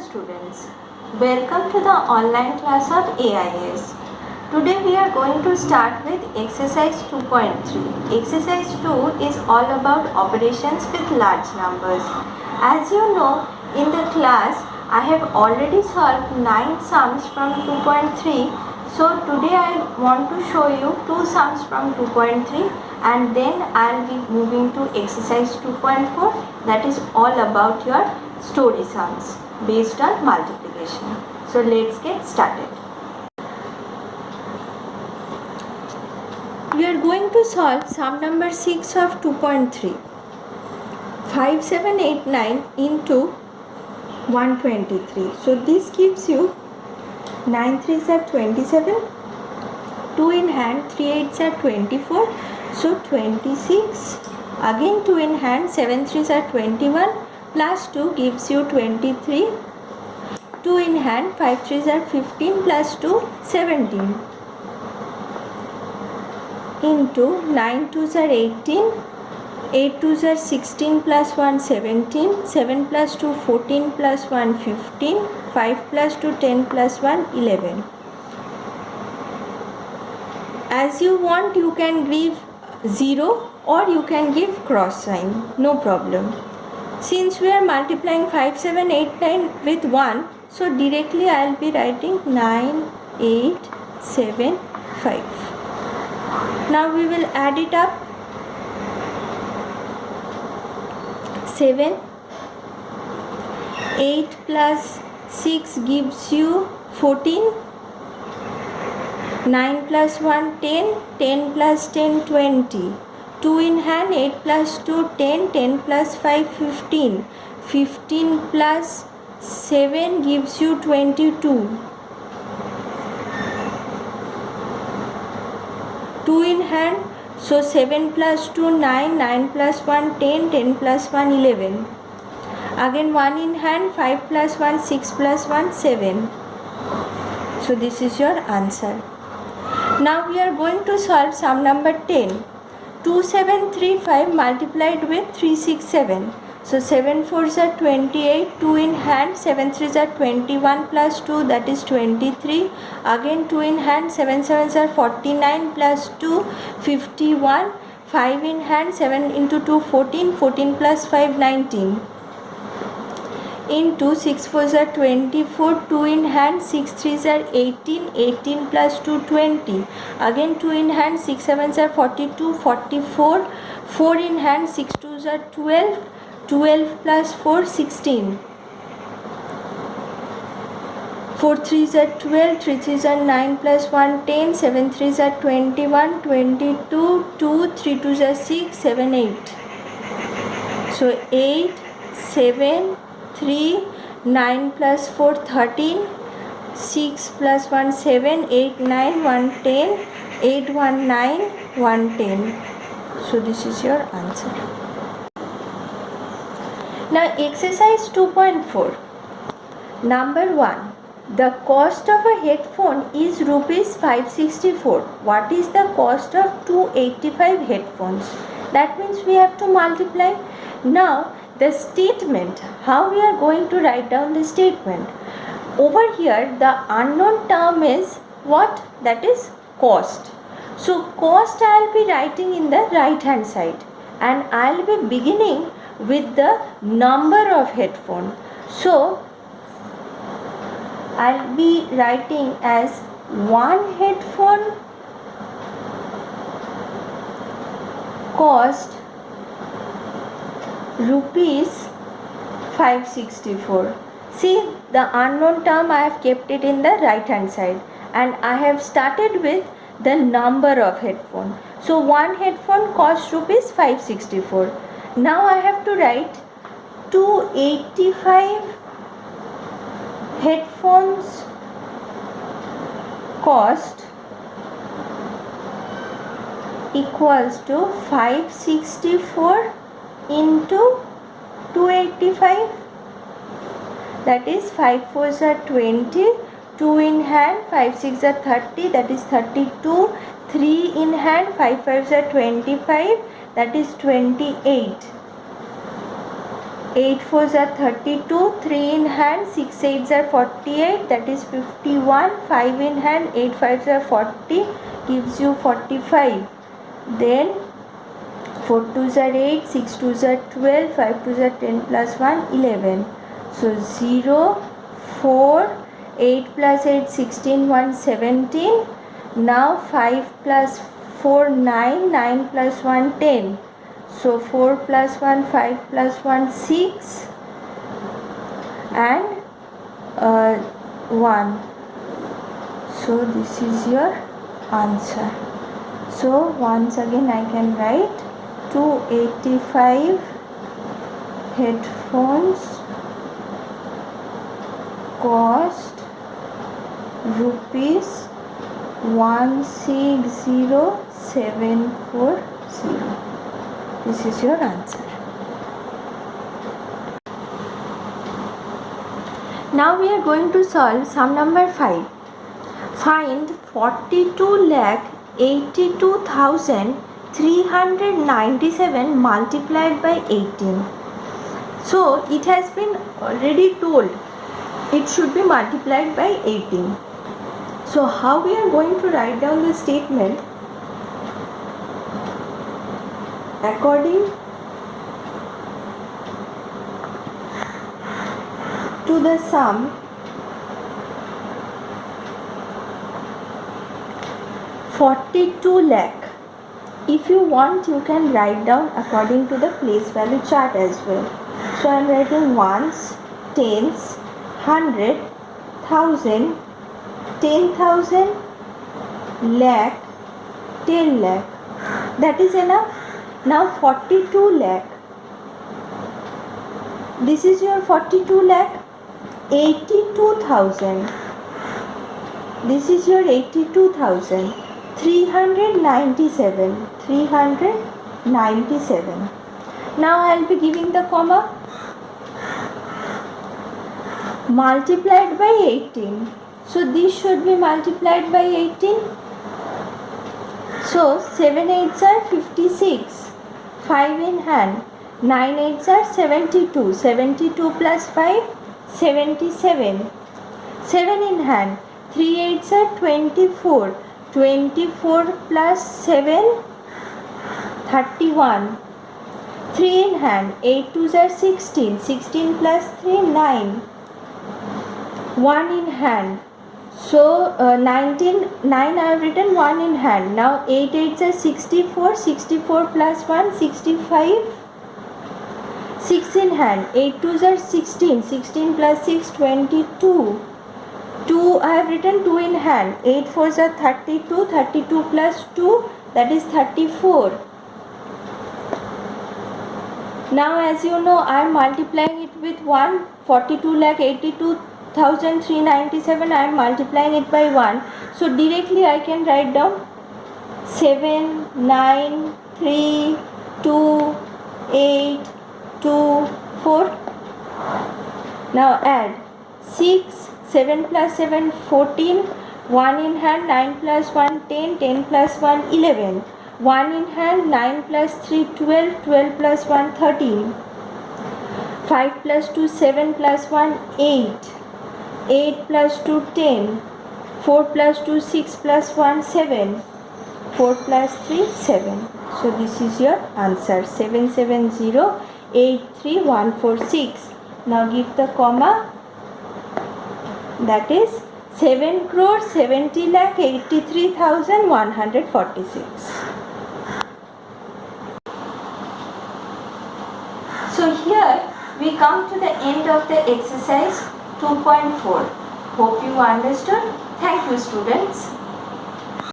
students, welcome to the online class of AIS. Today we are going to start with exercise 2.3. Exercise 2 is all about operations with large numbers. As you know, in the class I have already solved 9 sums from 2.3. So today I want to show you 2 sums from 2.3 and then I will be moving to exercise 2.4, that is all about your story sums based on multiplication. So let's get started. We are going to solve sum number 6 of 2.3. 5, 7, 8, 9 into 123. So this gives you 9 3s are 27, 2 in hand, 3 8s are 24, so 26. Again 2 in hand, 7 3s are 21, plus 2 gives you 23. 2 in hand, 5 3s are 15, plus 2 17. Into 9 2s are 18, 8 2s are 16, plus 1 17, 7 plus 2 14, plus 1 15, 5 plus 2 10, plus 1 11. As you want, you can give 0 or you can give cross sign, no problem. Since we are multiplying 5 7 8 9 with 1, so directly I will be writing 9 8 7 5. Now we will add it up. 7, 8 plus 6 gives you 14, 9 plus 1 10, 10 plus 10 20, 2 in hand, 8 plus 2 10, 10 plus 5 15, 15 plus 7 gives you 22, 2 in hand, so 7 plus 2 9, 9 plus 1 10, 10 plus 1 11. Again 1 in hand, 5 plus 1 6 plus 1 7. So this is your answer. Now we are going to solve sum number 10. 2735 multiplied with 367. So 7 4s are 28, 2 in hand, 7 3s are 21, plus 2, that is 23. Again 2 in hand, 7 7s are 49, plus 2 51, 5 in hand, 7 into 2 14, 14 plus 5 19. Into 6 4s are 24, 2 in hand, 6 3s are 18, 18 plus 2 20. Again 2 in hand, 6 7s are 42, 44, 4 in hand, 6 2s are 12, 12 plus 4 16. 4 3s are 12, 3 3s are 9 plus 1 10, 7 3s are 21, 22, 2, 3 2s are 6, 7 8. So 8, 7, 3, 9 plus 4 13, 6 plus 1 7, 8 9, 1 10, 8 1 9, 1 10. So this is your answer. Now exercise 2.4. Number 1. The cost of a headphone is rupees 564. What is the cost of 285 headphones? That means we have to multiply. Now the statement, how we are going to write down the statement? Over here the unknown term is what? That is cost. So cost I will be writing in the right hand side and I will be beginning with the number of headphone. So I will be writing as one headphone cost rupees 564. See, the unknown term I have kept it in the right hand side and I have started with the number of headphone. So one headphone costs rupees 564. Now I have to write 285 headphones cost equals to 564 into 285, that is 5 4s are 20, 2 in hand, 5 6 are 30, that is 32, 3 in hand, 5 5s are 25, that is 28. 8 4s are 32, 3 in hand, 6 8s are 48, that is 51, 5 in hand, 8 5s are 40, gives you 45. Then 4 2s are 8, 6 2s are 12, 5 2s are 10 plus 1, 11. So 0, 4, 8 plus 8, 16, 1, 17. Now 5 plus 4, 9, 9 plus 1, 10. So 4 plus 1, 5 plus 1, 6 and 1. So this is your answer. So once again I can write 285 headphones cost rupees 160740. This is your answer. Now we are going to solve sum number 5. Find 42,82,397 multiplied by 18. So it has been already told it should be multiplied by 18. So how we are going to write down the statement? According to the sum, $42 lakh. If you want, you can write down according to the place value chart as well. So I am writing ones, tens, 100, 1000, 10,000, lakh, 10 lakh. That is enough. Now 42 lakh. This is your 42 lakh. 82,000. This is your 82,000. 397. 397. Now I will be giving the comma. Multiplied by 18. So this should be multiplied by 18. So 7 8s are 56. 5 in hand. 9 8s are 72. 72 plus 5, 77. 7 in hand. 3 8s are 24. 24 plus 7, 31. 3 in hand. 8 2s are 16. 16 plus 3, 9. 1 in hand. So 9 I have written 1 in hand. Now 8 8s are 64. 64 plus 1, 65. 6 in hand. 8 2s are 16. 16 plus 6, 22. 2 I have written 2 in hand. 8 4s are 32. 32 plus 2, that is 34. Now as you know, I am multiplying it with 1. 42 lakh 82,397. I am multiplying it by 1. So directly I can write down 7 9 3 2 8 2 4. Now add 6. 7 plus 7, 14. 1 in hand. 9 plus 1, 10. 10 plus 1, 11. 1 in hand. 9 plus 3, 12. 12 plus 1, 13. 5 plus 2, 7 plus 1, 8. 8 plus 2, 10. 4 plus 2, 6 plus 1, 7. 4 plus 3, 7. So this is your answer. 770,83146. Now give the comma. That is 7 crore 70 lakh 83,146. So here we come to the end of the exercise 2.4. Hope you understood. Thank you, students.